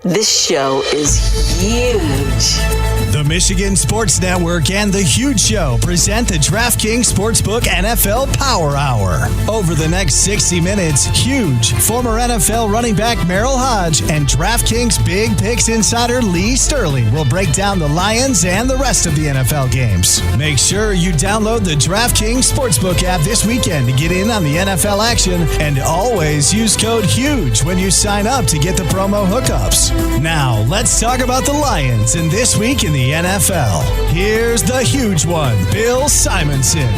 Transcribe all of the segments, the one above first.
This show is huge. The Michigan Sports Network and The Huge Show present the DraftKings Sportsbook NFL Power Hour. Over the next 60 minutes, Huge, former NFL running back Merrill Hodge, and DraftKings Big Picks insider Lee Sterling will break down the Lions and the rest of the NFL games. Make sure you download the DraftKings Sportsbook app this weekend to get in on the NFL action, and always use code HUGE when you sign up to get the promo hookups. Now, let's talk about the Lions and this week in the NFL. Here's the huge one, Bill Simonson.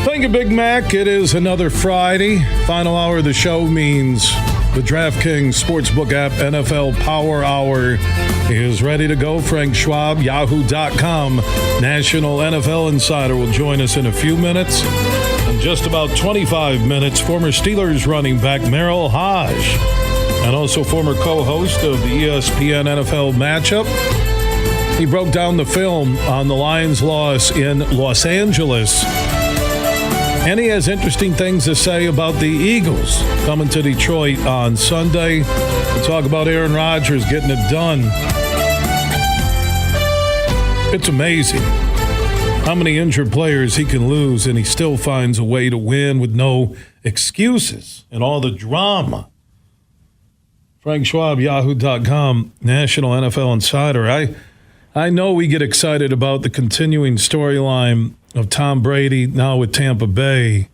Thank you, Big Mac. It is another Friday. Final hour of the show means the DraftKings Sportsbook app NFL Power Hour is ready to go. Frank Schwab, Yahoo.com, National NFL Insider will join us in a few minutes. In just about 25 minutes, former Steelers running back Merrill Hodge, and also former co-host of the ESPN NFL Matchup. He broke down the film on the Lions' loss in Los Angeles. And he has interesting things to say about the Eagles coming to Detroit on Sunday. We'll talk about Aaron Rodgers getting it done. It's amazing how many injured players he can lose, and he still finds a way to win with no excuses and all the drama. Frank Schwab, Yahoo.com, National NFL Insider. I know we get excited about the continuing storyline of Tom Brady now with Tampa Bay.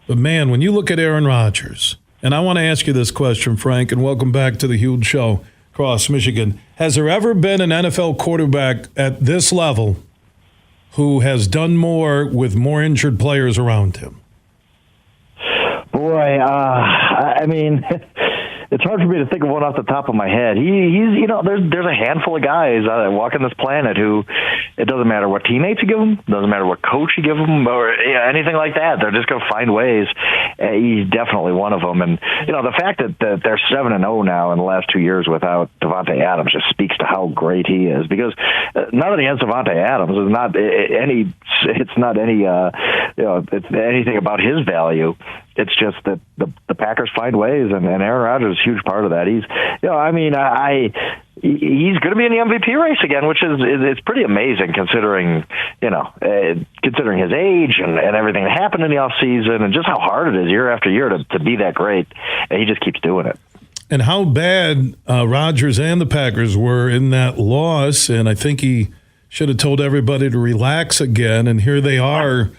But, man, when you look at Aaron Rodgers, and I want to ask you this question, Frank, and welcome back to the Huge Show across Michigan. Has there ever been an NFL quarterback at this level who has done more with more injured players around him? Boy, I mean... It's hard for me to think of one off the top of my head. He's there's a handful of guys walking this planet who, it doesn't matter what teammates you give them, doesn't matter what coach you give them, or anything like that. They're just going to find ways. He's definitely one of them. And, the fact that they're 7-0 now in the last 2 years without Davante Adams just speaks to how great he is. Because nothing against Davante Adams is not anything about his value. It's just that the Packers find ways, and Aaron Rodgers is a huge part of that. He's going to be in the MVP race again, which is it's pretty amazing considering his age and everything that happened in the offseason and just how hard it is year after year to be that great. And he just keeps doing it. And how bad Rodgers and the Packers were in that loss, and I think he should have told everybody to relax again, and here they are.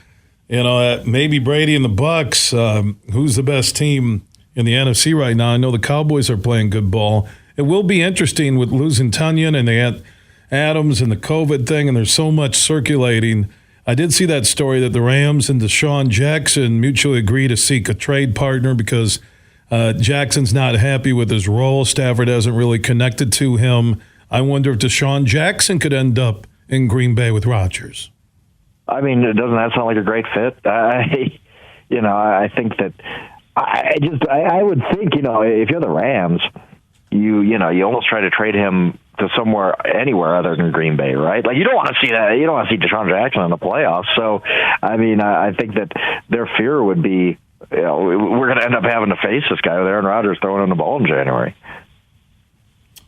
Maybe Brady and the Bucks. Who's the best team in the NFC right now? I know the Cowboys are playing good ball. It will be interesting with losing Tunyon, and they had Adams and the COVID thing, and there's so much circulating. I did see that story that the Rams and Deshaun Jackson mutually agree to seek a trade partner because Jackson's not happy with his role. Stafford hasn't really connected to him. I wonder if Deshaun Jackson could end up in Green Bay with Rodgers. I mean, doesn't that sound like a great fit? I think that I would think, if you're the Rams, you almost try to trade him to anywhere other than Green Bay, right? Like, you don't want to see that. You don't want to see Deshaun Jackson in the playoffs. So, I mean, I think that their fear would be, we're going to end up having to face this guy with Aaron Rodgers throwing in the ball in January.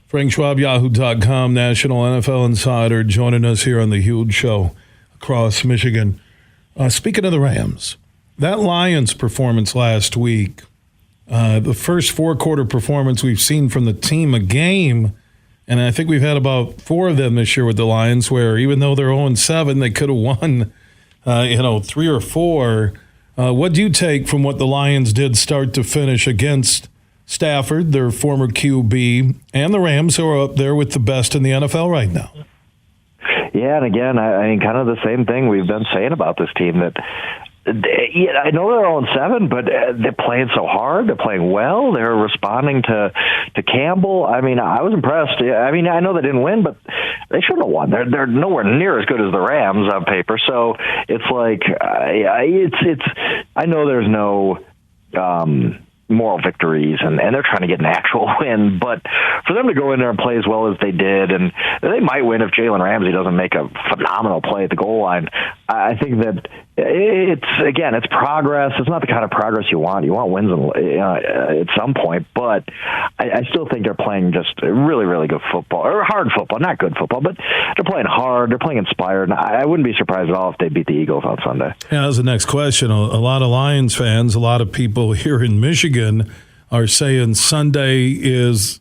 Frank Schwab, Yahoo.com, National NFL Insider, joining us here on the Huge Show across Michigan. Speaking of the Rams, that Lions performance last week, the first four-quarter performance we've seen from the team a game, and I think we've had about 4 of them this year with the Lions where even though they're 0-7, they could have won, 3 or 4. What do you take from what the Lions did start to finish against Stafford, their former QB, and the Rams, who are up there with the best in the NFL right now? Yeah, and again, I mean, kind of the same thing we've been saying about this team, that I know they're 0-7, but they're playing so hard. They're playing well. They're responding to Campbell. I mean, I was impressed. I mean, I know they didn't win, but they shouldn't have won. They're nowhere near as good as the Rams on paper. So it's like, I know there's no moral victories, and they're trying to get an actual win. But for them to go in there and play as well as they did, and they might win if Jalen Ramsey doesn't make a phenomenal play at the goal line. I think that it's progress. It's not the kind of progress you want. You want wins at some point, but I still think they're playing just really, really good football, or hard football, not good football, but they're playing hard. They're playing inspired. And I wouldn't be surprised at all if they beat the Eagles on Sunday. Yeah, that's the next question. A lot of Lions fans, a lot of people here in Michigan are saying Sunday is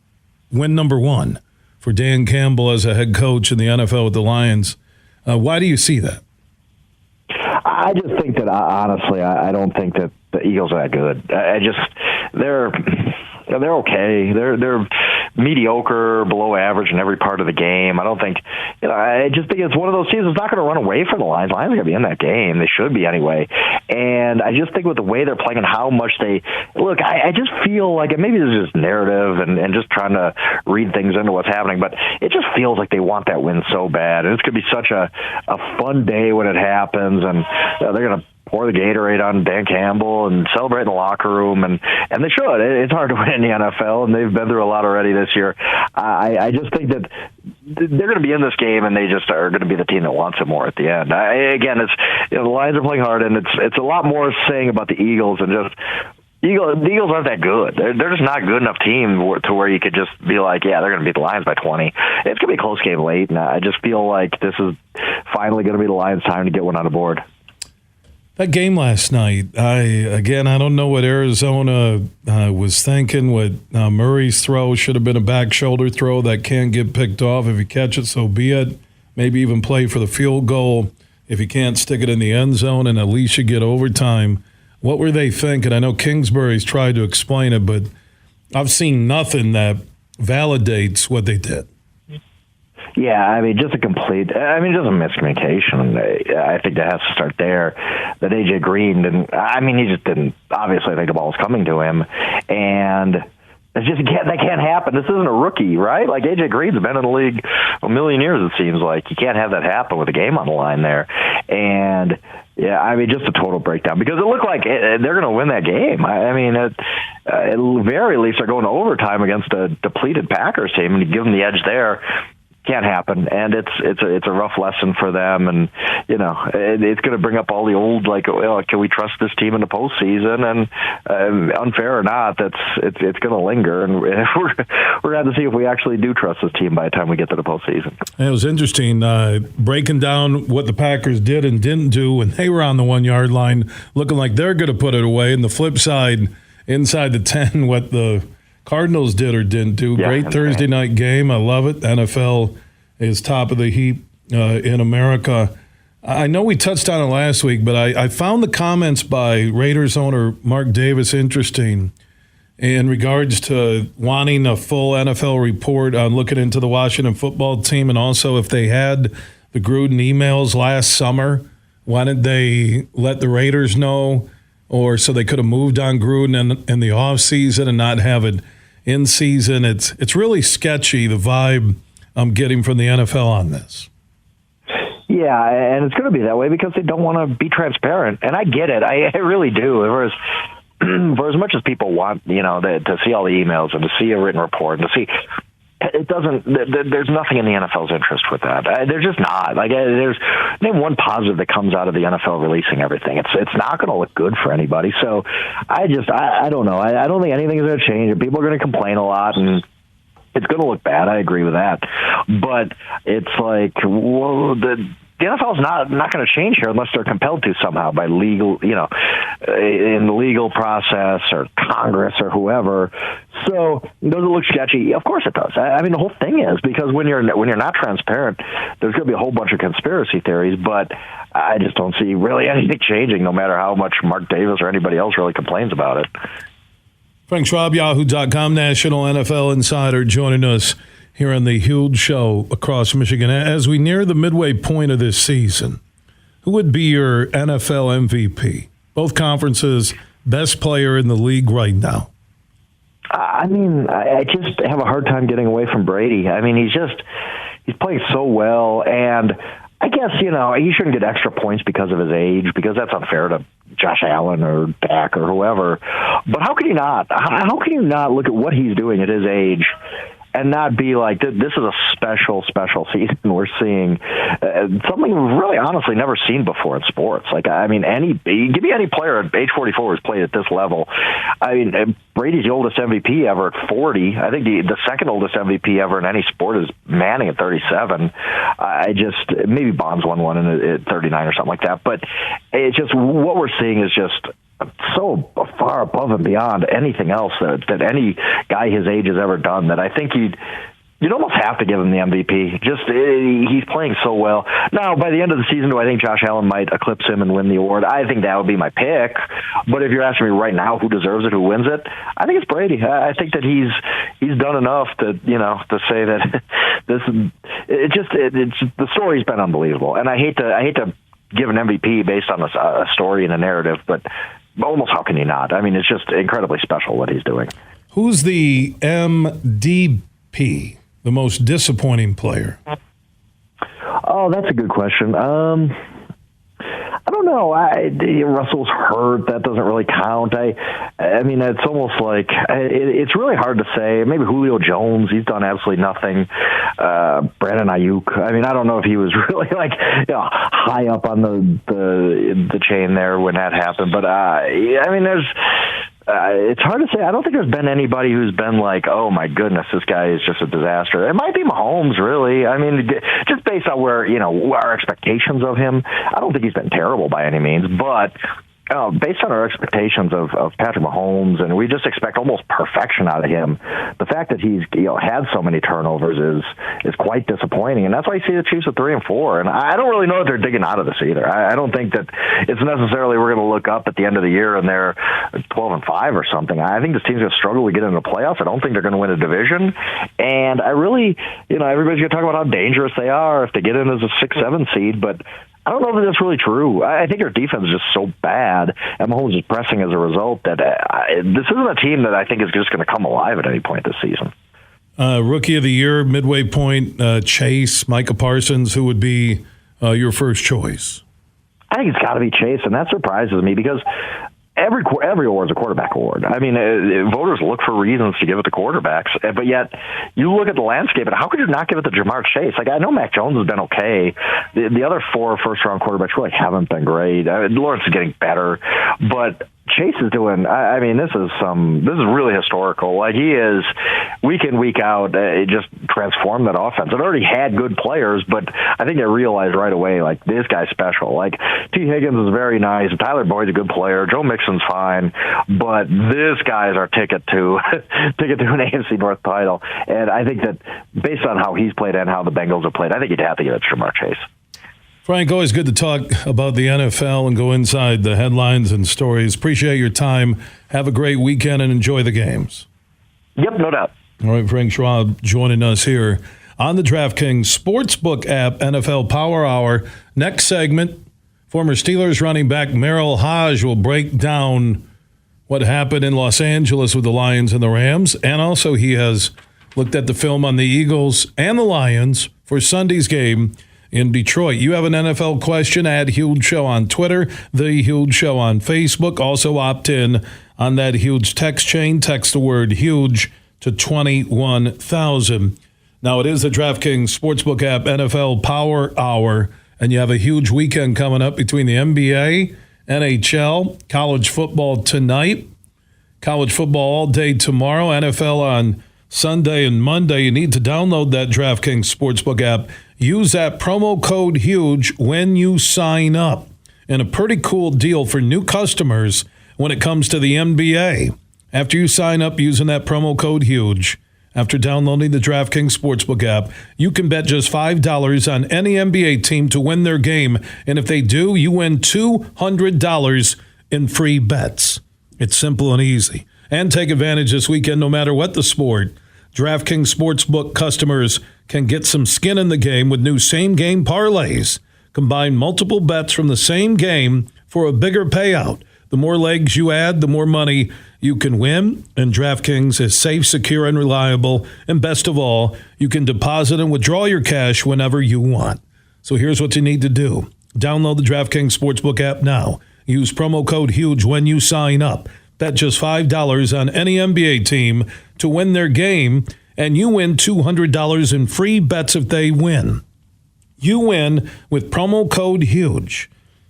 win number one for Dan Campbell as a head coach in the NFL with the Lions. Why do you see that? I just think that, honestly, I don't think that the Eagles are that good. They're okay. They're mediocre, below average in every part of the game. I don't think, I just think it's one of those teams that's not going to run away from the Lions. The Lions are going to be in that game. They should be anyway. And I just think with the way they're playing and how much they look, I just feel like maybe this is just narrative and just trying to read things into what's happening, but it just feels like they want that win so bad. And it's going to be such a fun day when it happens, and they're going to pour the Gatorade on Dan Campbell and celebrate in the locker room, and they should. It's hard to win in the NFL, and they've been through a lot already this year. I just think that they're going to be in this game, and they just are going to be the team that wants it more at the end. It's the Lions are playing hard, and it's a lot more saying about the Eagles and just. The Eagles aren't that good. They're just not a good enough team to where you could just be like, yeah, they're going to beat the Lions by 20. It's going to be a close game late, and I just feel like this is finally going to be the Lions' time to get one on the board. That game last night, I don't know what Arizona was thinking. What Murray's throw should have been a back shoulder throw that can't get picked off. If you catch it, so be it. Maybe even play for the field goal if you can't stick it in the end zone, and at least you get overtime. What were they thinking? I know Kingsbury's tried to explain it, but I've seen nothing that validates what they did. Yeah, just a miscommunication. I think that has to start there. That A.J. Green didn't. He just didn't. Obviously, I think the ball was coming to him, and that can't happen. This isn't a rookie, right? Like A.J. Green's been in the league a million years. It seems like you can't have that happen with a game on the line there, and. Yeah, just a total breakdown because it looked like they're going to win that game. At the very least, they're going to overtime against a depleted Packers team, and you give them the edge there. Can't happen, and it's a rough lesson for them, and it's going to bring up all the old can we trust this team in the postseason? And unfair or not, it's going to linger, and we're going to have to see if we actually do trust this team by the time we get to the postseason. It was interesting breaking down what the Packers did and didn't do when they were on the 1 yard line, looking like they're going to put it away, and the flip side, inside the 10, what the Cardinals did or didn't do. Yeah, great Thursday night game. I love it. NFL is top of the heap in America. I know we touched on it last week, but I found the comments by Raiders owner Mark Davis interesting in regards to wanting a full NFL report on looking into the Washington football team, and also if they had the Gruden emails last summer, why didn't they let the Raiders know, or so they could have moved on Gruden in the offseason and not have it in season. It's really sketchy, the vibe I'm getting from the NFL on this. Yeah, and it's going to be that way because they don't want to be transparent. And I get it. I really do. For as much as people want, to see all the emails and to see a written report and to see, there's nothing in the NFL's interest with that. There's just not. There's name one positive that comes out of the NFL releasing everything. It's not going to look good for anybody. So I don't know. I don't think anything is going to change. People are going to complain a lot, and it's going to look bad. I agree with that. But it's like, well, the NFL is not going to change here unless they're compelled to somehow by legal, in the legal process or Congress or whoever. So does it look sketchy? Of course it does. The whole thing is because when you're not transparent, there's going to be a whole bunch of conspiracy theories. But I just don't see really anything changing, no matter how much Mark Davis or anybody else really complains about it. Frank Schwab, Yahoo.com, National NFL Insider, joining us here on the Huge Show across Michigan. As we near the midway point of this season, who would be your NFL MVP? Both conferences, best player in the league right now. I just have a hard time getting away from Brady. He's playing so well, and I guess, he shouldn't get extra points because of his age, because that's unfair to Josh Allen or Dak or whoever. But how can you not? How can you not look at what he's doing at his age and not be like, this is a special season. We're seeing something we've really honestly never seen before in sports. Like, I mean, give me any player at age 44 who's played at this level. I mean, Brady's the oldest MVP ever at 40. I think the second oldest MVP ever in any sport is Manning at 37. Maybe Bonds won one at 39 or something like that. But it's just, what we're seeing is just so far above and beyond anything else that any guy his age has ever done, that I think you'd almost have to give him the MVP. He's playing so well. Now, by the end of the season, do I think Josh Allen might eclipse him and win the award? I think that would be my pick. But if you're asking me right now who deserves it, who wins it, I think it's Brady. I think that he's done enough to say that the story's been unbelievable. And I hate to give an MVP based on a story and a narrative, but almost how can you not? I mean, it's just incredibly special what he's doing. Who's the MDP, the most disappointing player? Oh, that's a good question. I don't know. Russell's hurt. That doesn't really count. I mean, it's almost like it's really hard to say. Maybe Julio Jones. He's done absolutely nothing. Brandon Ayuk. I mean, I don't know if he was really high up on the chain there when that happened. But I mean, it's hard to say. I don't think there's been anybody who's been like, oh my goodness, this guy is just a disaster. It might be Mahomes, really. I mean, just based on where, our expectations of him, I don't think he's been terrible by any means, but based on our expectations of Patrick Mahomes, and we just expect almost perfection out of him, the fact that he's had so many turnovers is quite disappointing, and that's why you see the Chiefs at 3-4. And I don't really know if they're digging out of this either. I don't think that it's necessarily we're going to look up at the end of the year and they're 12-5 or something. I think this team's going to struggle to get into the playoffs. I don't think they're going to win a division, and I really, everybody's going to talk about how dangerous they are if they get in as a 6-7 seed, but I don't know that that's really true. I think our defense is just so bad, and Mahomes is pressing as a result, that this isn't a team that I think is just going to come alive at any point this season. Rookie of the year, midway point, Chase, Micah Parsons, who would be your first choice? I think it's got to be Chase, and that surprises me because every award is a quarterback award. I mean, voters look for reasons to give it to quarterbacks, but yet you look at the landscape, and how could you not give it to Jamar Chase? Like, I know Mac Jones has been okay. The other 4 first-round quarterbacks really haven't been great. Lawrence is getting better, but Chase is doing, I mean, this is really historical. Like, he is, week in, week out, it just transformed that offense. It already had good players, but I think they realized right away, like, this guy's special. Like, T. Higgins is very nice. Tyler Boyd's a good player. Joe Mixon's fine, but this guy is our ticket to an AFC North title. And I think that based on how he's played and how the Bengals have played, I think you'd have to give it to Jamar Chase. Frank, always good to talk about the NFL and go inside the headlines and stories. Appreciate your time. Have a great weekend and enjoy the games. Yep, no doubt. All right, Frank Schwab joining us here on the DraftKings Sportsbook app, NFL Power Hour. Next segment, former Steelers running back Merril Hoge will break down what happened in Los Angeles with the Lions and the Rams, and also he has looked at the film on the Eagles and the Lions for Sunday's game in Detroit. You have an NFL question, add Huge Show on Twitter, The Huge Show on Facebook. Also opt in on that Huge text chain. Text the word HUGE to 21,000. Now, it is the DraftKings Sportsbook app NFL Power Hour, and you have a huge weekend coming up between the NBA, NHL, college football tonight, college football all day tomorrow, NFL on Sunday and Monday. You need to download that DraftKings Sportsbook app. Use that promo code HUGE when you sign up. And a pretty cool deal for new customers when it comes to the NBA. After you sign up using that promo code HUGE, after downloading the DraftKings Sportsbook app, you can bet just $5 on any NBA team to win their game. And if they do, you win $200 in free bets. It's simple and easy. And take advantage this weekend no matter what the sport. DraftKings Sportsbook customers can get some skin in the game with new same-game parlays. Combine multiple bets from the same game for a bigger payout. The more legs you add, the more money you can win. And DraftKings is safe, secure, and reliable. And best of all, you can deposit and withdraw your cash whenever you want. So here's what you need to do. Download the DraftKings Sportsbook app now. Use promo code HUGE when you sign up. Bet just $5 on any NBA team to win their game. and you win $200 in free bets if they win. You win with promo code HUGE.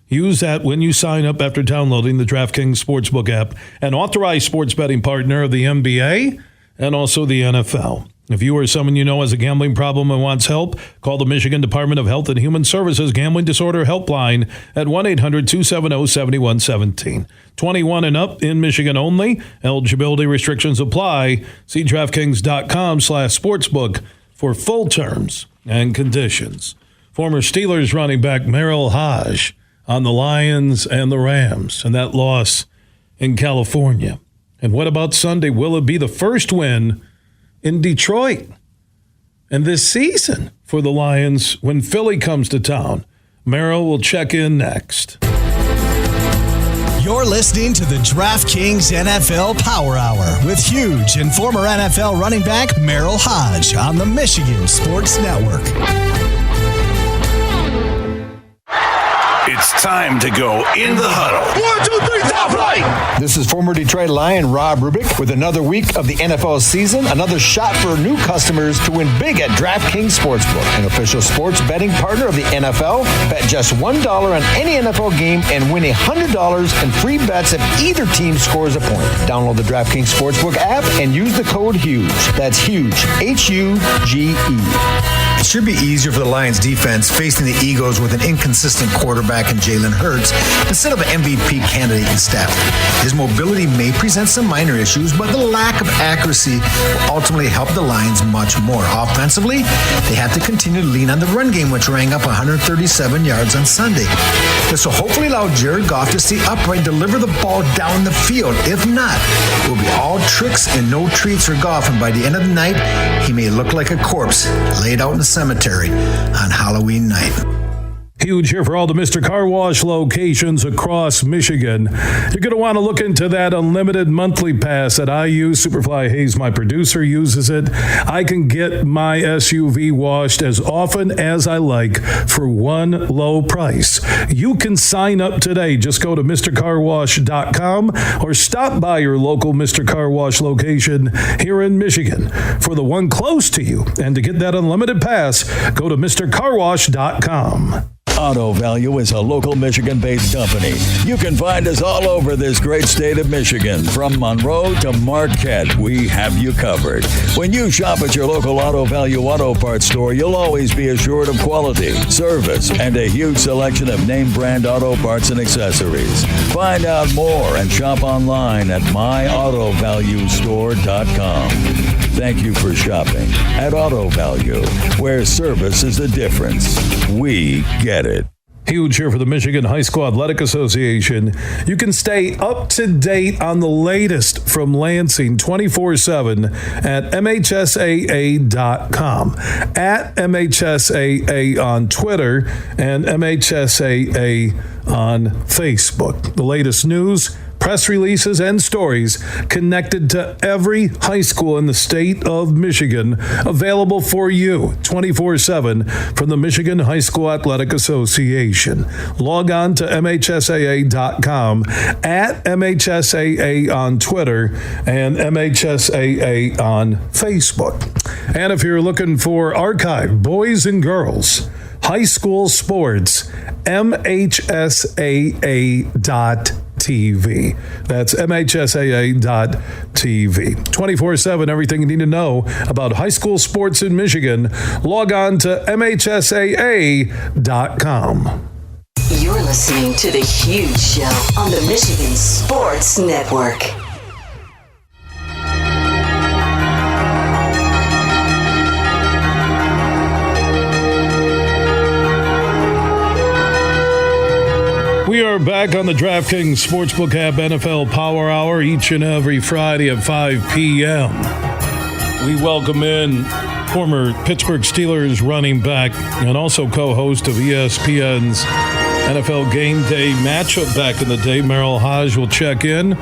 Use that when you sign up after downloading the DraftKings Sportsbook app, an authorized sports betting partner of the NBA and also the NFL. If you or someone you know has a gambling problem and wants help, call the Michigan Department of Health and Human Services Gambling Disorder Helpline at 1-800-270-7117. 21 and up in Michigan only. Eligibility restrictions apply. See DraftKings.com/sportsbook for full terms and conditions. Former Steelers running back Merrill Hodge on the Lions and the Rams and that loss in California. And what about Sunday? Will it be the first win in Detroit and this season for the Lions when Philly comes to town? Merrill will check in next. You're listening to the DraftKings NFL Power Hour with Huge and former NFL running back Merrill Hodge on the Michigan Sports Network. It's time to go in the huddle. 1, 2, 3, top flight! This is former Detroit Lion Rob Rubick with another week of the NFL season, another shot for new customers to win big at DraftKings Sportsbook, an official sports betting partner of the NFL. Bet just $1 on any NFL game and win $100 in free bets if either team scores a point. Download the DraftKings Sportsbook app and use the code HUGE. That's HUGE, H-U-G-E. It should be easier for the Lions defense facing the Eagles with an inconsistent quarterback in Jalen Hurts instead of an MVP candidate in Stafford. His mobility may present some minor issues, but the lack of accuracy will ultimately help the Lions much more. Offensively, they have to continue to lean on the run game, which rang up 137 yards on Sunday. This will hopefully allow Jared Goff to stay upright and deliver the ball down the field. If not, it will be all tricks and no treats for Goff, and by the end of the night, he may look like a corpse laid out in the cemetery on Halloween night. Huge here for all the Mr. Car Wash locations across Michigan. You're going to want to look into that unlimited monthly pass that I use. Superfly Hayes, my producer, uses it. I can get my SUV washed as often as I like for one low price. You can sign up today. Just go to MrCarWash.com or stop by your local Mr. Car Wash location here in Michigan for the one close to you. And to get that unlimited pass, go to MrCarWash.com. Auto Value is a local Michigan-based company. You can find us all over this great state of Michigan. From Monroe to Marquette, we have you covered. When you shop at your local Auto Value auto parts store, you'll always be assured of quality, service, and a huge selection of name brand auto parts and accessories. Find out more and shop online at myautovaluestore.com. Thank you for shopping at Auto Value, where service is the difference. We get it. Huge here for the Michigan High School Athletic Association. You can stay up to date on the latest from Lansing 24/7 at MHSAA.com, at MHSAA on Twitter, and MHSAA on Facebook. The latest news, press releases, and stories connected to every high school in the state of Michigan, available for you 24/7 from the Michigan High School Athletic Association. Log on to MHSAA.com, at MHSAA on Twitter, and MHSAA on Facebook. And if you're looking for archive boys and girls high school sports, MHSAA.TV. That's MHSAA.TV. 24/7, everything you need to know about high school sports in Michigan. Log on to MHSAA.com. You're listening to The Huge Show on the Michigan Sports Network. We are back on the DraftKings Sportsbook app NFL Power Hour each and every Friday at 5 p.m. We welcome in former Pittsburgh Steelers running back and also co-host of ESPN's NFL Game Day matchup back in the day, Merrill Hodge, will check in.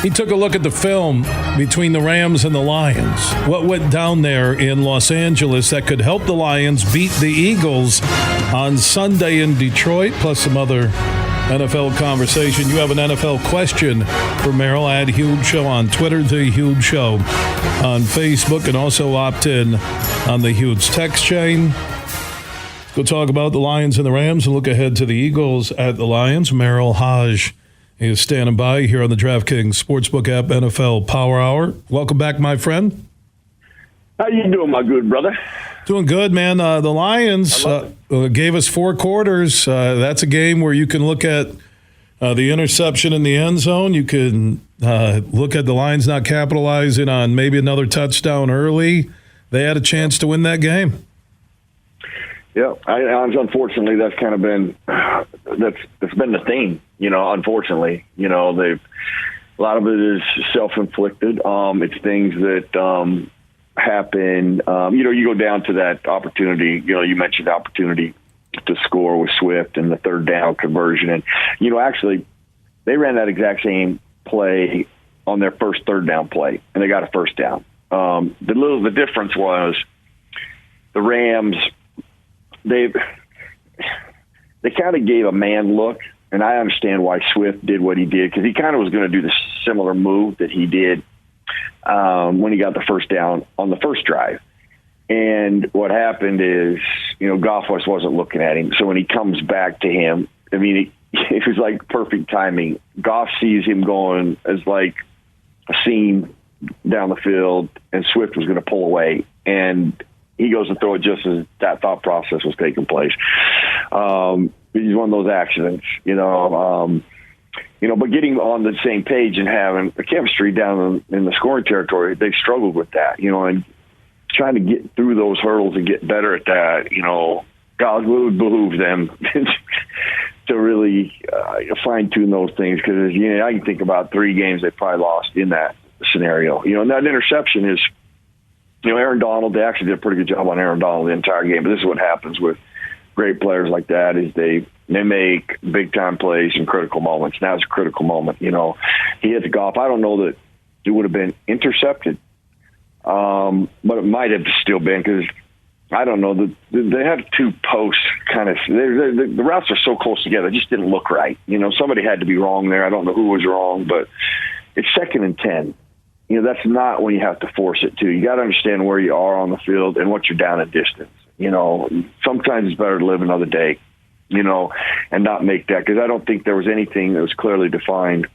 He took a look at the film between the Rams and the Lions. What went down there in Los Angeles that could help the Lions beat the Eagles on Sunday in Detroit, plus some other NFL conversation. You have an NFL question for Merrill at Huge Show on Twitter, The Huge Show on Facebook, and also opt in on the Huge text chain. We'll talk about the Lions and the Rams and look ahead to the Eagles at the Lions. Merrill Hodge is standing by here on the DraftKings Sportsbook app NFL Power Hour. Welcome back, my friend. How you doing, my good brother? Doing good, man. The Lions gave us 4 quarters. That's a game where you can look at the interception in the end zone. You can look at the Lions not capitalizing on maybe another touchdown early. They had a chance to win that game. Yeah, unfortunately, that's kind of been that's been the theme. Unfortunately, a lot of it is self-inflicted. It's things that happen. You go down to that opportunity. You mentioned the opportunity to score with Swift and the third down conversion, and actually, they ran that exact same play on their first third down play, and they got a first down. The difference was the Rams. They kind of gave a man look, and I understand why Swift did what he did, because he kind of was going to do the similar move that he did when he got the first down on the first drive. And what happened is, Goff wasn't looking at him. So when he comes back to him, it was like perfect timing. Goff sees him going as like a seam down the field, and Swift was going to pull away. And he goes to throw it just as that thought process was taking place. He's one of those accidents, but getting on the same page and having the chemistry down in the scoring territory, they struggled with that, and trying to get through those hurdles and get better at that, God, it would behoove them to really fine tune those things. Because, I can think about 3 games they probably lost in that scenario, and that interception is, Aaron Donald, they actually did a pretty good job on Aaron Donald the entire game. But this is what happens with great players like that, is they make big-time plays in critical moments. Now it's a critical moment. He hit the golf. I don't know that it would have been intercepted, but it might have still been, because I don't know. They had 2 posts kind of – the routes are so close together. It just didn't look right. Somebody had to be wrong there. I don't know who was wrong, but it's 2nd and 10. That's not when you have to force it to. You got to understand where you are on the field and what you're down in distance. Sometimes it's better to live another day, and not make that, because I don't think there was anything that was clearly defined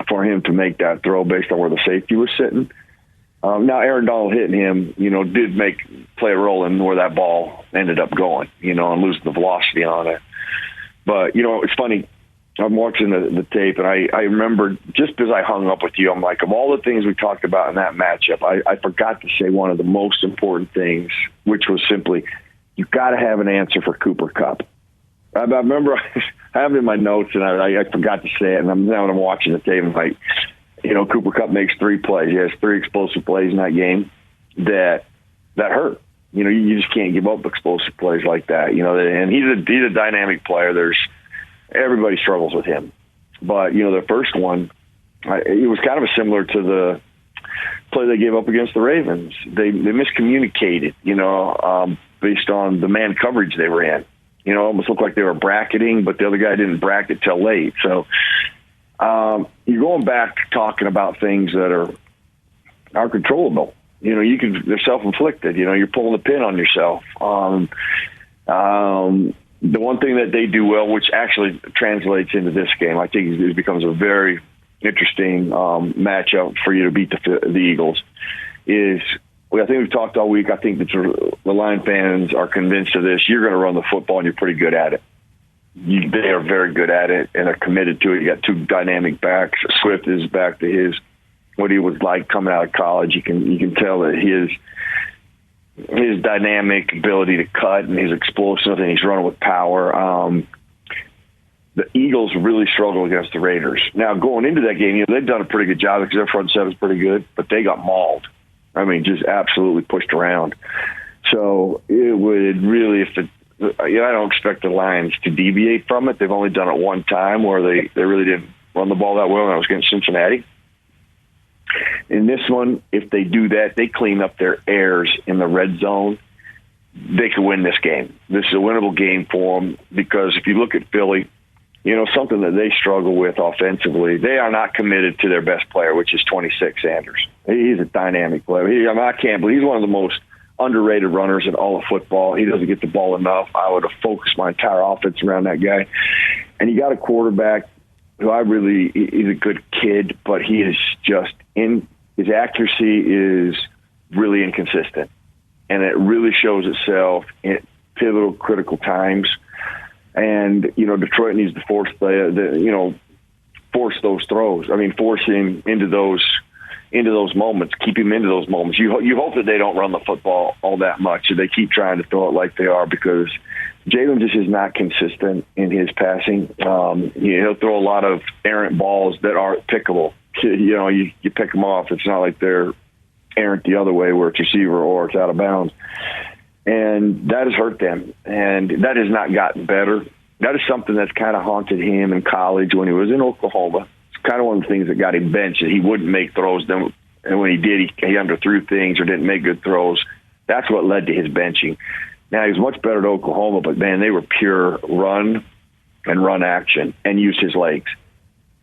for him to make that throw based on where the safety was sitting. Now, Aaron Donald hitting him, did play a role in where that ball ended up going, and losing the velocity on it. But, it's funny. I'm watching the tape, and I remember, just as I hung up with you, I'm like, of all the things we talked about in that matchup, I forgot to say one of the most important things, which was simply, you've got to have an answer for Cooper Kupp. I remember I have it in my notes, and I forgot to say it, and now when I'm watching the tape, I'm like, Cooper Kupp makes 3 plays. He has 3 explosive plays in that game that hurt. You just can't give up explosive plays like that. And he's a dynamic player. Everybody struggles with him. But, the first one, it was kind of similar to the play they gave up against the Ravens. They miscommunicated, based on the man coverage they were in. Almost looked like they were bracketing, but the other guy didn't bracket till late. So you're going back to talking about things that are controllable. They're self-inflicted. You're pulling the pin on yourself. The one thing that they do well, which actually translates into this game, I think it becomes a very interesting matchup for you to beat the Eagles, is, I think we've talked all week, I think that the Lion fans are convinced of this. You're going to run the football, and you're pretty good at it. They are very good at it and are committed to it. You got 2 dynamic backs. Swift is back to what he was like coming out of college. You can tell that his dynamic ability to cut and his explosive, and he's running with power. The Eagles really struggle against the Raiders. Now, going into that game, they've done a pretty good job because their front seven is pretty good, but they got mauled. Just absolutely pushed around. So it would really, I don't expect the Lions to deviate from it. They've only done it one time where they really didn't run the ball that well, and that was against Cincinnati. In this one, if they do that, they clean up their errors in the red zone, they could win this game. This is a winnable game for them, because if you look at Philly, something that they struggle with offensively. They are not committed to their best player, which is 26 Sanders. He's a dynamic player. I can't believe he's one of the most underrated runners in all of football. He doesn't get the ball enough. I would have focused my entire offense around that guy. And you got a quarterback who he's a good kid, but he is just his accuracy is really inconsistent. And it really shows itself in pivotal, critical times. And, Detroit needs to force force those throws. Force him into those moments, keep him into those moments. You hope that they don't run the football all that much, or they keep trying to throw it like they are, because Jalen just is not consistent in his passing. He'll throw a lot of errant balls that aren't pickable. You pick them off. It's not like they're errant the other way where it's receiver or it's out of bounds. And that has hurt them, and that has not gotten better. That is something that's kind of haunted him in college when he was in Oklahoma. It's kind of one of the things that got him benched, that he wouldn't make throws. Then, and when he did, he underthrew things or didn't make good throws. That's what led to his benching. Now, he's much better at Oklahoma, but, man, they were pure run and run action and used his legs.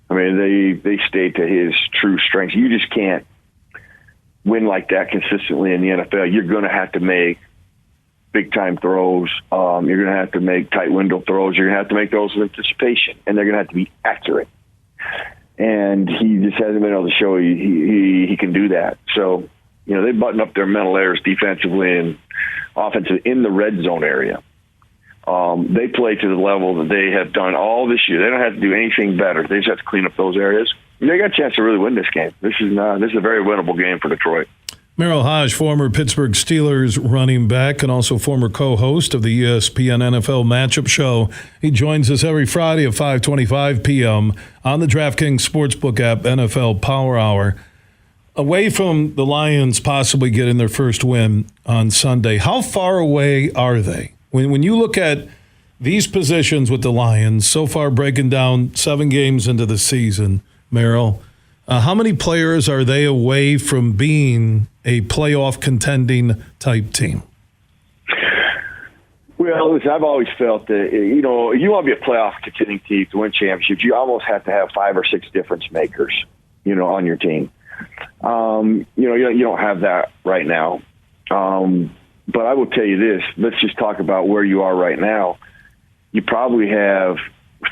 They stayed to his true strengths. You just can't win like that consistently in the NFL. You're going to have to make big-time throws. You're going to have to make tight window throws. You're going to have to make those with anticipation, and they're going to have to be accurate. And he just hasn't been able to show he can do that. So, they button up their mental errors defensively and offensively in the red zone area. They play to the level that they have done all this year. They don't have to do anything better. They just have to clean up those areas. They got a chance to really win this game. This is a very winnable game for Detroit. Merrill Hodge, former Pittsburgh Steelers running back and also former co-host of the ESPN NFL Matchup Show. He joins us every Friday at 5:25 p.m. on the DraftKings Sportsbook app, NFL Power Hour. Away from the Lions possibly getting their first win on Sunday, how far away are they? When you look at these positions with the Lions, so far breaking down 7 games into the season, Merrill, how many players are they away from being a playoff contending type team? Well, listen, I've always felt that, you want to be a playoff contending team to win championships, you almost have to have 5 or 6 difference makers, on your team. You don't have that right now. But I will tell you this, let's just talk about where you are right now. You probably have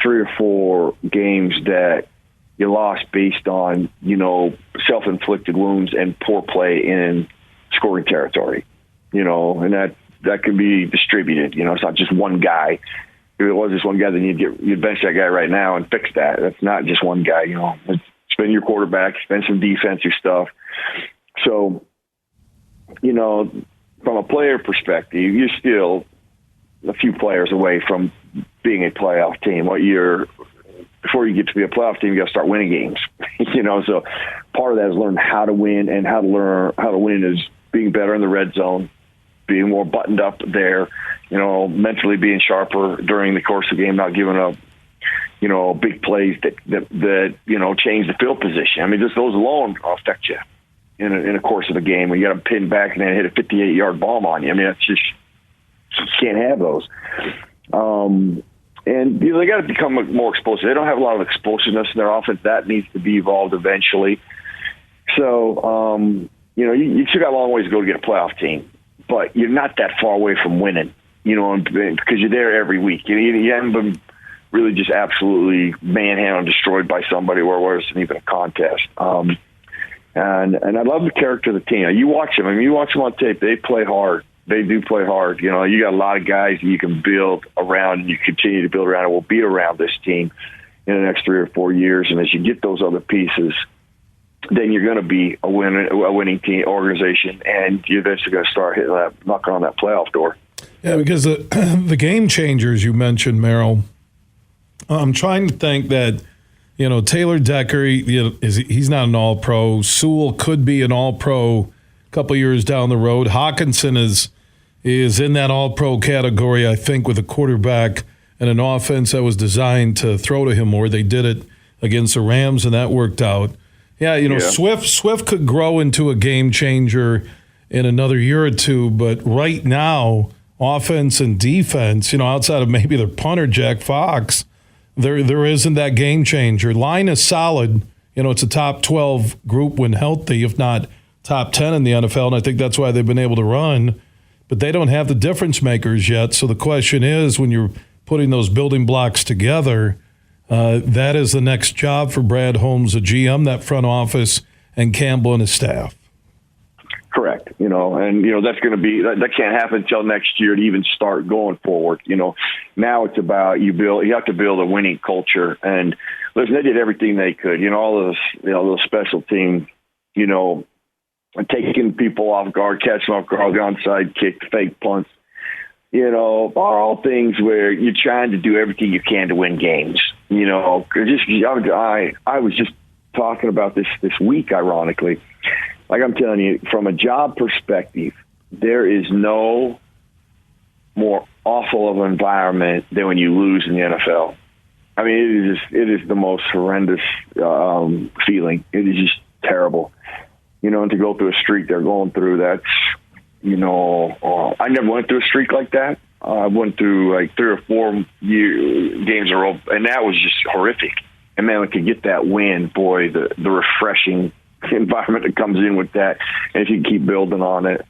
3 or 4 games that you lost based on, self-inflicted wounds and poor play in scoring territory, and that can be distributed. It's not just one guy. If it was just one guy, then you'd bench that guy right now and fix that. That's not just one guy, It's been your quarterback, it's been some defensive stuff. So, from a player perspective, you're still a few players away from being a playoff team. Before you get to be a playoff team, you got to start winning games. So part of that is learning how to win, and how to win is being better in the red zone, being more buttoned up there, mentally being sharper during the course of the game, not giving up, big plays that change the field position. Just those alone affect you in a course of a game when you got to pin back and then hit a 58-yard bomb on you. That's just, you can't have those. And they got to become more explosive. They don't have a lot of explosiveness in their offense. That needs to be evolved eventually. So, you still got a long ways to go to get a playoff team, but you're not that far away from winning, because you're there every week. You haven't been really just absolutely manhandled and destroyed by somebody where it's even a contest. And I love the character of the team. You watch them. You watch them on tape. They play hard. They do play hard. You got a lot of guys that you can build around, and you continue to build around, and will be around this team in the next 3 or 4 years. And as you get those other pieces, then you're going to be a winning team organization, and you're eventually going to start knocking on that playoff door. Yeah, because the game changers you mentioned, Merrill, I'm trying to think that, Taylor Decker, he's not an all-pro. Sewell could be an all-pro a couple years down the road. Hawkinson is in that all-pro category, I think, with a quarterback and an offense that was designed to throw to him more. They did it against the Rams, and that worked out. Yeah, Swift could grow into a game changer in another year or two, but right now, offense and defense, outside of maybe their punter, Jack Fox, there isn't that game changer. Line is solid. It's a top 12 group when healthy, if not top 10 in the NFL, and I think that's why they've been able to run. But they don't have the difference makers yet. So the question is, when you're putting those building blocks together, that is the next job for Brad Holmes, the GM, that front office, and Campbell and his staff. Correct. That's going to be, that can't happen until next year to even start going forward. Now it's about you have to build a winning culture. And listen, they did everything they could. All those, those special team, taking people off guard, catching off guard, the onside kick, fake punts, are all things where you're trying to do everything you can to win games. I was just talking about this week, ironically. Like I'm telling you, from a job perspective, there is no more awful of an environment than when you lose in the NFL. I mean, it is the most horrendous feeling. It is just terrible. And to go through a streak they're going through, that's, I never went through a streak like that. I went through like 3 or 4 games in a row, and that was just horrific. And man, we could get that win, boy, the refreshing environment that comes in with that, and if you can keep building on it,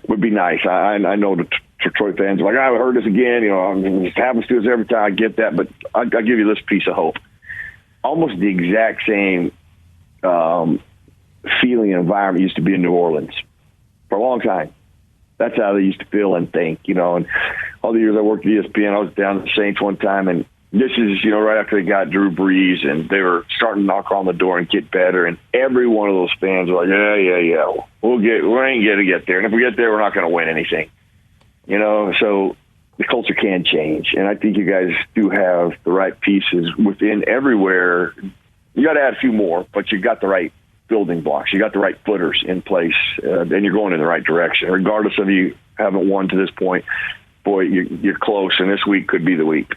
would be nice. I know the Detroit fans are like, I heard this again. It happens to us every time. I get that, but I'll give you this piece of hope. Almost the exact same feeling and environment used to be in New Orleans for a long time. That's how they used to feel and think. And all the years I worked at ESPN, I was down at the Saints one time, and this is, right after they got Drew Brees, and they were starting to knock on the door and get better. And every one of those fans were like, yeah. We ain't going to get there. And if we get there, we're not going to win anything. So the culture can change. And I think you guys do have the right pieces within everywhere. You got to add a few more, but you got the right building blocks. You got the right footers in place, and you're going in the right direction. Regardless of you haven't won to this point, boy, you're close, and this week could be the week.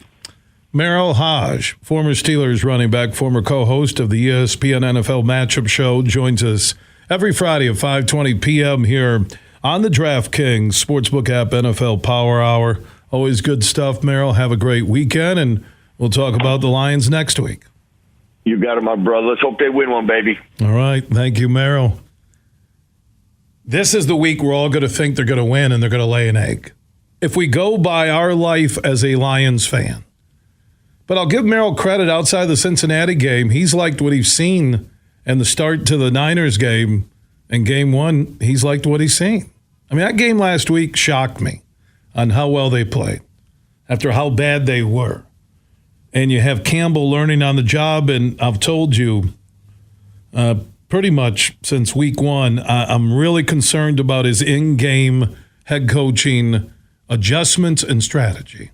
Merrill Hodge, former Steelers running back, former co-host of the ESPN NFL Matchup Show, joins us every Friday at 5:20 p.m. here on the DraftKings Sportsbook app NFL Power Hour. Always good stuff, Merrill. Have a great weekend, and we'll talk about the Lions next week. You got it, my brother. Let's hope they win one, baby. All right. Thank you, Merrill. This is the week we're all going to think they're going to win, and they're going to lay an egg. If we go by our life as a Lions fan. But I'll give Merrill credit outside the Cincinnati game. He's liked what he's seen in the start to the Niners game. In game 1, he's liked what he's seen. I mean, that game last week shocked me on how well they played after how bad they were. And you have Campbell learning on the job, and I've told you pretty much since week 1, I'm really concerned about his in-game head coaching adjustments and strategy.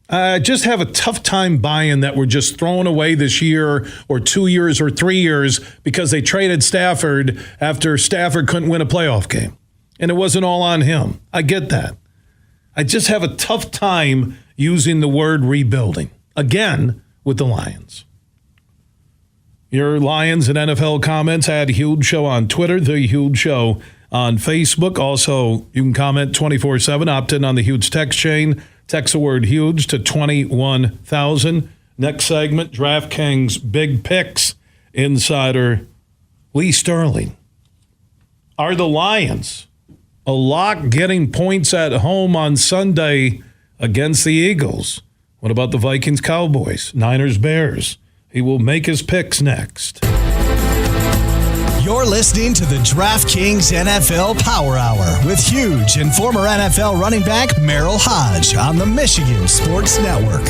I just have a tough time buying that we're just throwing away this year or 2 years or 3 years because they traded Stafford after Stafford couldn't win a playoff game. And it wasn't all on him. I get that. I just have a tough time using the word rebuilding, again, with the Lions. Your Lions and NFL comments at Huge Show on Twitter, The Huge Show on Facebook. Also, you can comment 24/7, opt in on the Huge text chain. Text the word HUGE to 21,000. Next segment, DraftKings Big Picks insider Lee Sterling. Are the Lions a lock getting points at home on Sunday against the Eagles? What about the Vikings Cowboys, Niners Bears? He will make his picks next. You're listening to the DraftKings NFL Power Hour with Huge and former NFL running back Merrill Hodge on the Michigan Sports Network.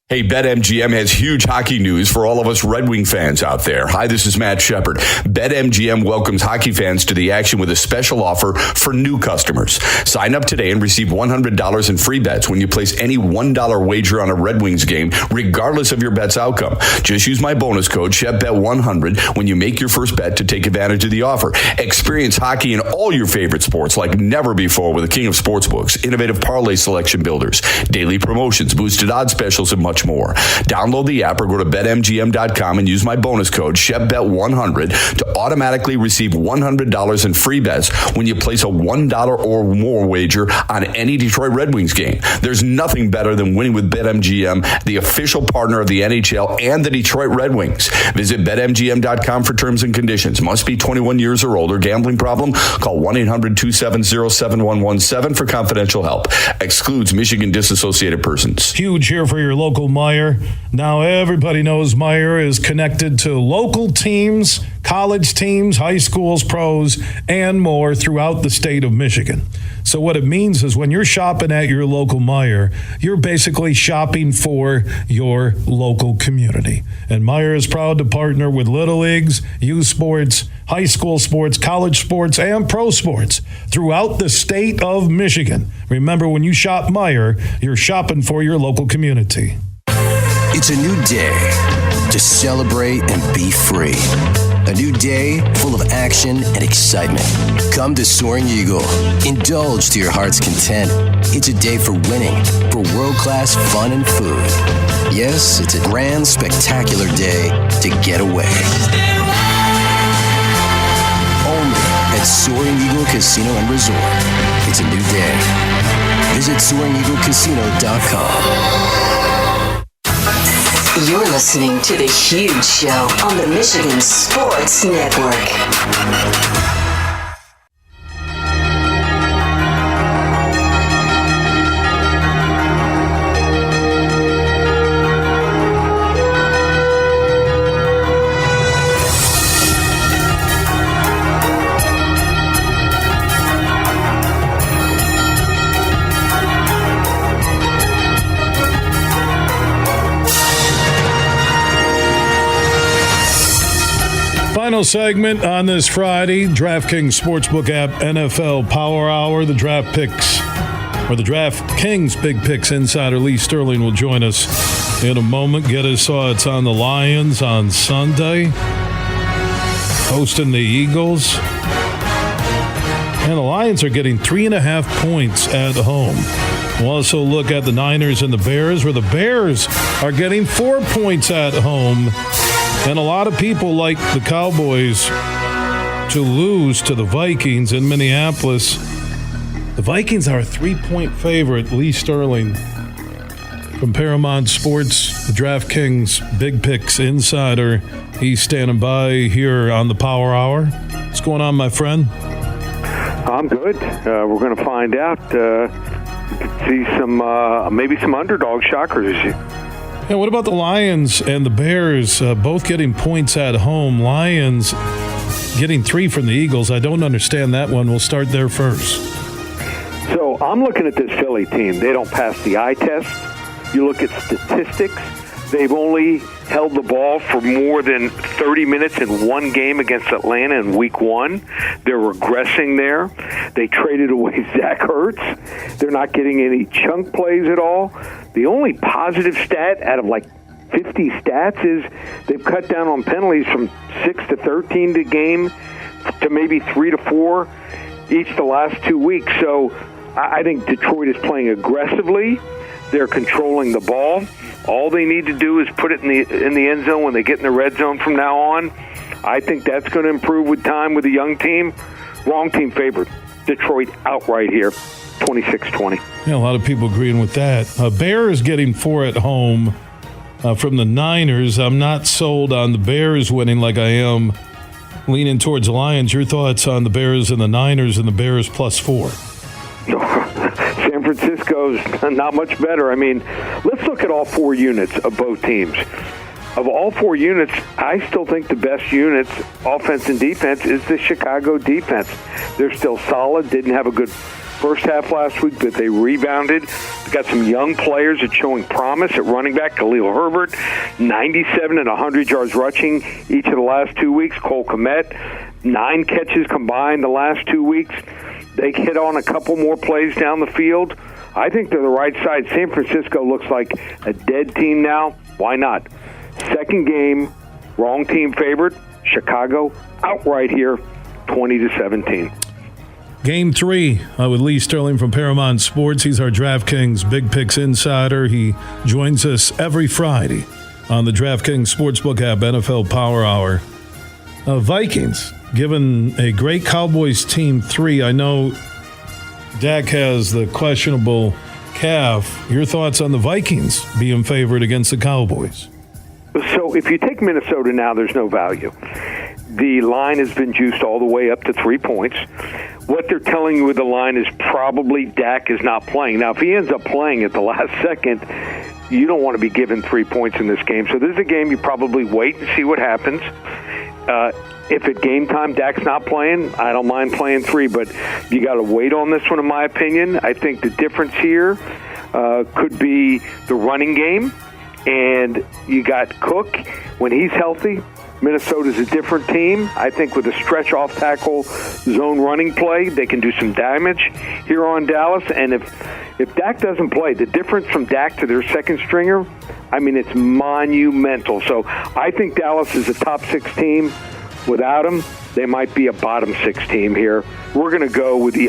Hey, BetMGM has huge hockey news for all of us Red Wing fans out there. Hi, this is Matt Shepard. BetMGM welcomes hockey fans to the action with a special offer for new customers. Sign up today and receive $100 in free bets when you place any $1 wager on a Red Wings game, regardless of your bet's outcome. Just use my bonus code SHEPBET100 when you make your first bet to take advantage of the offer. Experience hockey in all your favorite sports like never before with the king of sportsbooks, innovative parlay selection builders, daily promotions, boosted odds specials, and much much more. Download the app or go to BetMGM.com and use my bonus code ShepBet100 to automatically receive $100 in free bets when you place a $1 or more wager on any Detroit Red Wings game. There's nothing better than winning with BetMGM, the official partner of the NHL and the Detroit Red Wings. Visit BetMGM.com for terms and conditions. Must be 21 years or older. Gambling problem? Call 1-800-270-7117 for confidential help. Excludes Michigan disassociated persons. Huge here for your local Meijer. Now everybody knows Meijer is connected to local teams, college teams, high schools, pros, and more throughout the state of Michigan. So what it means is when you're shopping at your local Meijer, you're basically shopping for your local community. And Meijer is proud to partner with Little Leagues, youth sports, high school sports, college sports, and pro sports throughout the state of Michigan. Remember, when you shop Meijer, you're shopping for your local community. It's a new day to celebrate and be free. A new day full of action and excitement. Come to Soaring Eagle. Indulge to your heart's content. It's a day for winning, for world-class fun and food. Yes, it's a grand, spectacular day to get away. Only at Soaring Eagle Casino and Resort. It's a new day. Visit SoaringEagleCasino.com. You're listening to The Huge Show on the Michigan Sports Network. Final segment on this Friday, DraftKings Sportsbook app NFL Power Hour. The draft picks, or the DraftKings Big Picks insider Lee Sterling will join us in a moment. Get his thoughts on the Lions on Sunday, hosting the Eagles. And the Lions are getting 3.5 points at home. We'll also look at the Niners and the Bears, where the Bears are getting 4 points at home. And a lot of people like the Cowboys to lose to the Vikings in Minneapolis. The Vikings are a 3-point favorite. Lee Sterling from Paramount Sports, the DraftKings Big Picks insider. He's standing by here on the Power Hour. What's going on, my friend? I'm good. We're going to find out. See some maybe some underdog shockers. Yeah, what about the Lions and the Bears both getting points at home? Lions getting 3 from the Eagles. I don't understand that one. We'll start there first. So I'm looking at this Philly team. They don't pass the eye test. You look at statistics. They've only held the ball for more than 30 minutes in one game against Atlanta in Week 1. They're regressing there. They traded away Zach Ertz. They're not getting any chunk plays at all. The only positive stat out of like 50 stats is they've cut down on penalties from 6 to 13 to game to maybe 3 to 4 each the last 2 weeks. So I think Detroit is playing aggressively. They're controlling the ball. All they need to do is put it in the end zone when they get in the red zone from now on. I think that's going to improve with time with a young team. Wrong team favored. Detroit outright here, 26-20. Yeah, a lot of people agreeing with that. Bears getting 4 at home from the Niners. I'm not sold on the Bears winning like I am leaning towards the Lions. Your thoughts on the Bears and the Niners and the Bears plus 4? San Francisco's not much better. I mean, let's look at all 4 units of both teams. Of all 4 units, I still think the best units, offense and defense, is the Chicago defense. They're still solid. Didn't have a good first half last week, but they rebounded. They've got some young players that's showing promise at running back. Khalil Herbert, 97 and 100 yards rushing each of the last 2 weeks. Cole Kmet, 9 catches combined the last 2 weeks. They hit on a couple more plays down the field. I think they're the right side. San Francisco looks like a dead team now. Why not? Second game, wrong team favorite. Chicago outright here, 20-17. Game 3 with Lee Sterling from Paramount Sports. He's our DraftKings Big Picks Insider. He joins us every Friday on the DraftKings Sportsbook app, NFL Power Hour. Vikings, given a great Cowboys team 3. I know Dak has the questionable calf. Your thoughts on the Vikings being favored against the Cowboys? So if you take Minnesota now, there's no value. The line has been juiced all the way up to 3 points. What they're telling you with the line is probably Dak is not playing. Now, if he ends up playing at the last second, you don't want to be given 3 points in this game. So this is a game you probably wait and see what happens. If at game time Dak's not playing, I don't mind playing 3, but you got to wait on this one, in my opinion. I think the difference here could be the running game, and you got Cook when he's healthy. Minnesota's a different team. I think with a stretch off tackle zone running play, they can do some damage here on Dallas. And if Dak doesn't play, the difference from Dak to their second stringer, I mean, it's monumental. So I think Dallas is a top 6 team. Without him, they might be a bottom 6 team here. We're going to go with we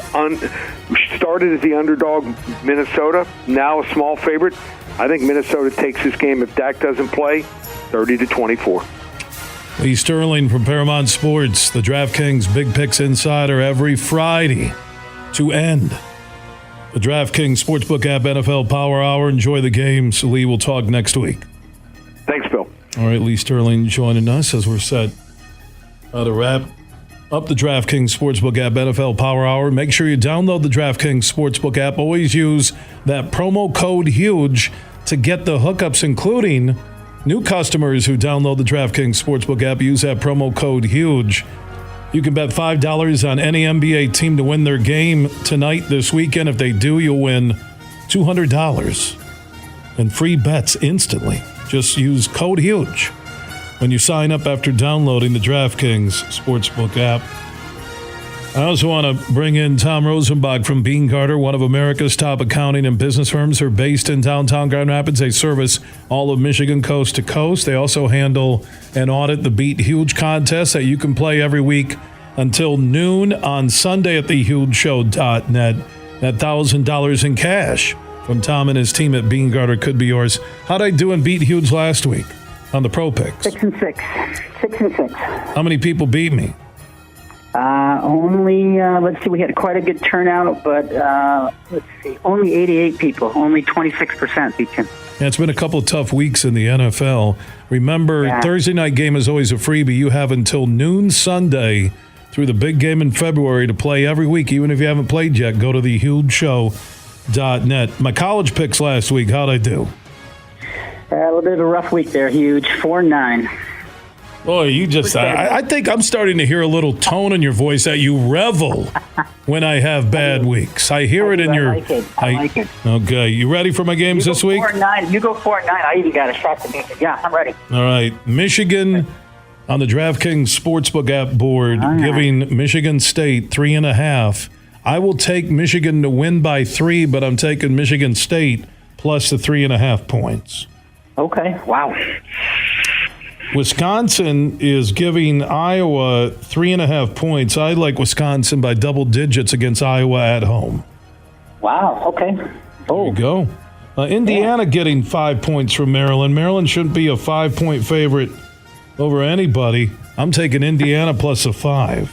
started as the underdog, Minnesota, now a small favorite. I think Minnesota takes this game if Dak doesn't play, 30-24. Lee Sterling from Paramount Sports, the DraftKings Big Picks Insider, every Friday to end the DraftKings Sportsbook app NFL Power Hour. Enjoy the games. Lee, we'll talk next week. Thanks, Bill. All right, Lee Sterling joining us as we're set to wrap up the DraftKings Sportsbook app NFL Power Hour. Make sure you download the DraftKings Sportsbook app. Always use that promo code HUGE to get the hookups, including new customers who download the DraftKings Sportsbook app. Use that promo code HUGE. You can bet $5 on any NBA team to win their game tonight, this weekend. If they do, you'll win $200 in free bets instantly. Just use code HUGE when you sign up after downloading the DraftKings Sportsbook app. I also want to bring in Tom Rosenbach from Bean Carter, one of America's top accounting and business firms. They're based in downtown Grand Rapids. They service all of Michigan coast to coast. They also handle and audit the Beat Huge contest that you can play every week until noon on Sunday at thehugeshow.net. That $1,000 in cash from Tom and his team at Bean Carter could be yours. How'd I do in Beat Huge last week on the Pro Picks? 6 and 6. 6 and 6. How many people beat me? Let's see, we had quite a good turnout, but let's see, only 88 people, only 26% beat you. Yeah, it's been a couple of tough weeks in the NFL. Remember, Thursday night game is always a freebie. You have until noon Sunday through the big game in February to play every week. Even if you haven't played yet, go to thehugeshow.net. My college picks last week, how'd I do? A little bit of a rough week there, Huge. 4-9. Boy, you just, I think I'm starting to hear a little tone in your voice that you revel when I have bad weeks. I hear it in your... I like it. Okay, you ready for my games this week? 4-9. You go 4-9. I even got a shot to beat it. Yeah, I'm ready. All right. Michigan on the DraftKings Sportsbook app board, giving Michigan State 3.5. I will take Michigan to win by 3, but I'm taking Michigan State plus the 3.5 points. Okay. Wow. Wisconsin is giving Iowa 3.5 points. I like Wisconsin by double digits against Iowa at home. Wow. Okay. There you go. Indiana getting 5 points from Maryland. Maryland shouldn't be a 5-point favorite over anybody. I'm taking Indiana plus a 5.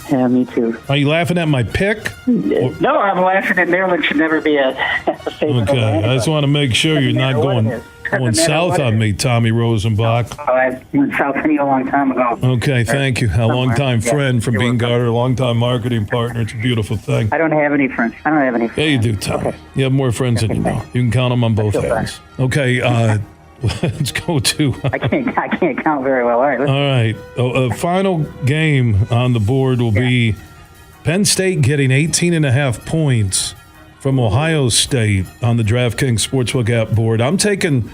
Yeah, me too. Are you laughing at my pick? No, I'm laughing at Maryland should never be a favorite. Okay, I just want to make sure you're not going south on me, Tommy Rosenbach. I went south on you a long time ago. Okay, thank you. A long-time friend from Bean Carter, a long-time marketing partner. It's a beautiful thing. I don't have any friends. Yeah, you do, Tom. Okay. You have more friends than you know. You can count them on both hands. Okay, let's go to... I can't count very well. All right. A final game on the board will be Penn State getting 18.5 points from Ohio State on the DraftKings Sportsbook app board. I'm taking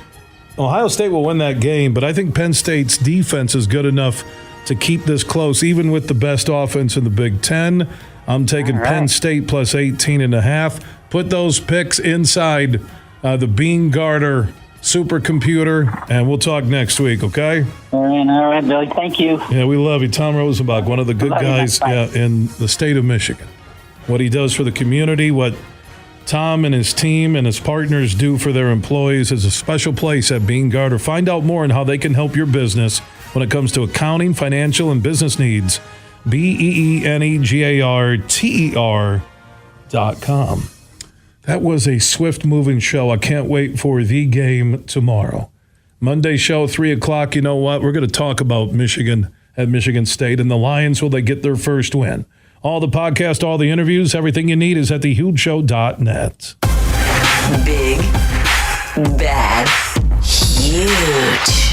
Ohio State will win that game, but I think Penn State's defense is good enough to keep this close, even with the best offense in the Big Ten. I'm taking Penn State plus 18.5. Put those picks inside the Bean Carter supercomputer, and we'll talk next week, okay? All right, Billy. Thank you. Yeah, we love you. Tom Rosenbach, one of the good guys in the state of Michigan. What he does for the community, what Tom and his team and his partners do for their employees is a special place at Beene Garter. Find out more on how they can help your business when it comes to accounting, financial, and business needs. BEENEGARTER.com. That was a swift-moving show. I can't wait for the game tomorrow. Monday show, 3 o'clock. You know what? We're going to talk about Michigan at Michigan State and the Lions. Will they get their first win? All the podcast, all the interviews, everything you need is at thehugeshow.net. Big, bad, huge.